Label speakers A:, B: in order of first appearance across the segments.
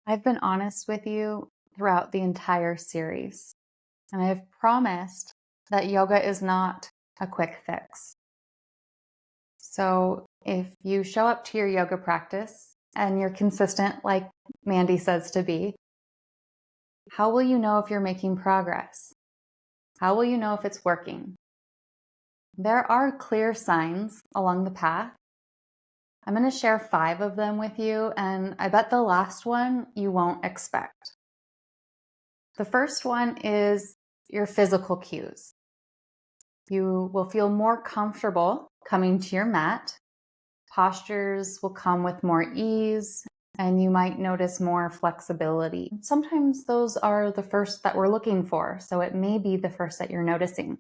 A: I've been honest with you throughout the entire series, and I've promised that yoga is not a quick fix. So if you show up to your yoga practice and you're consistent, like Mandy says to be, how will you know if you're making progress? How will you know if it's working? There are clear signs along the path. I'm going to share 5 of them with you, and I bet the last one you won't expect. The first one is your physical cues. You will feel more comfortable coming to your mat. Postures will come with more ease, and you might notice more flexibility. Sometimes those are the first that we're looking for, so it may be the first that you're noticing.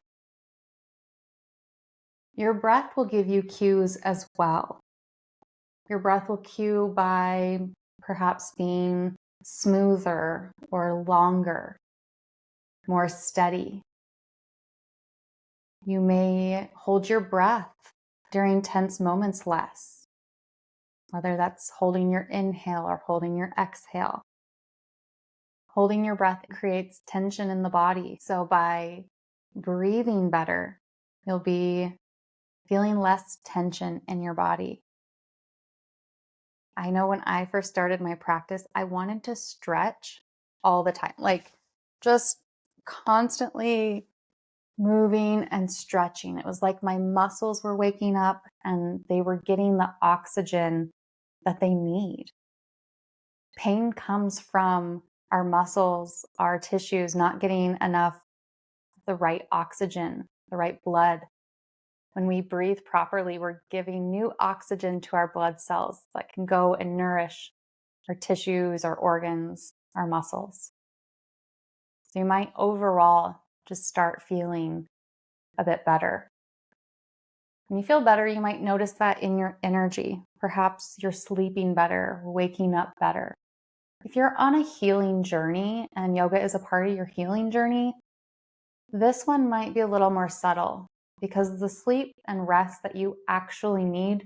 A: Your breath will give you cues as well. Your breath will cue by perhaps being smoother or longer, more steady. You may hold your breath during tense moments less, whether that's holding your inhale or holding your exhale. Holding your breath creates tension in the body. So by breathing better, you'll be feeling less tension in your body. I know when I first started my practice, I wanted to stretch all the time, like just constantly moving and stretching. It was like my muscles were waking up and they were getting the oxygen that they need. Pain comes from our muscles, our tissues not getting enough the right oxygen, the right blood. When we breathe properly, we're giving new oxygen to our blood cells that can go and nourish our tissues, our organs, our muscles. So you might overall just start feeling a bit better. When you feel better, you might notice that in your energy. Perhaps you're sleeping better, waking up better. If you're on a healing journey and yoga is a part of your healing journey, this one might be a little more subtle because the sleep and rest that you actually need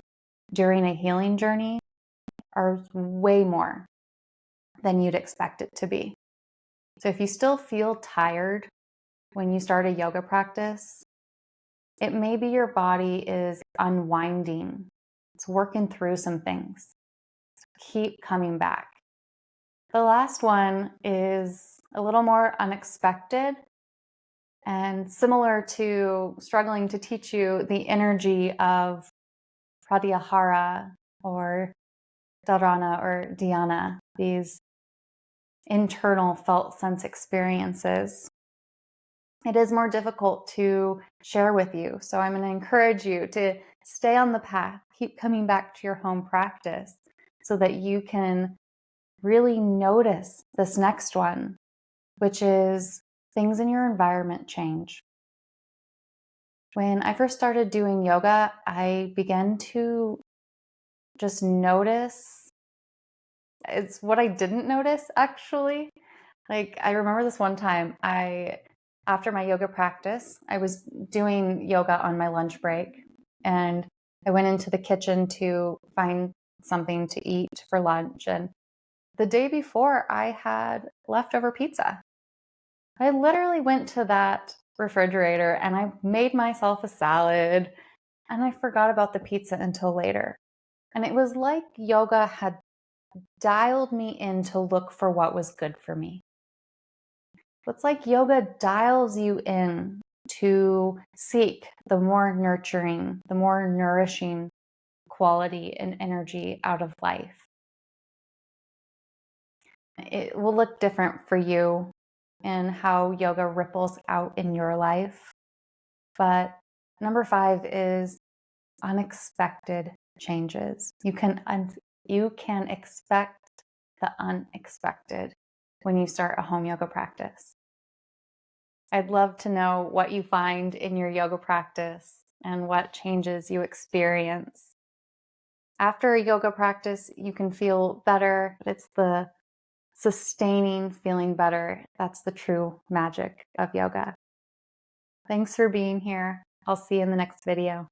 A: during a healing journey are way more than you'd expect it to be. So if you still feel tired when you start a yoga practice, it may be your body is unwinding. It's working through some things. Keep coming back. The last one is a little more unexpected and similar to struggling to teach you the energy of pratyahara or dharana or dhyana, these internal felt sense experiences. It is more difficult to share with you. So I'm going to encourage you to stay on the path, keep coming back to your home practice so that you can really notice this next one, which is things in your environment change. When I first started doing yoga, I began to just notice. It's what I didn't notice actually. Like I remember this one time after my yoga practice, I was doing yoga on my lunch break and I went into the kitchen to find something to eat for lunch. And the day before I had leftover pizza. I literally went to that refrigerator and I made myself a salad and I forgot about the pizza until later. And it was like yoga had dialed me in to look for what was good for me. It's like yoga dials you in to seek the more nurturing, the more nourishing quality and energy out of life. It will look different for you and how yoga ripples out in your life. But number 5 is unexpected changes. You can expect the unexpected when you start a home yoga practice. I'd love to know what you find in your yoga practice and what changes you experience. After a yoga practice, you can feel better, but it's the sustaining feeling better. That's the true magic of yoga. Thanks for being here. I'll see you in the next video.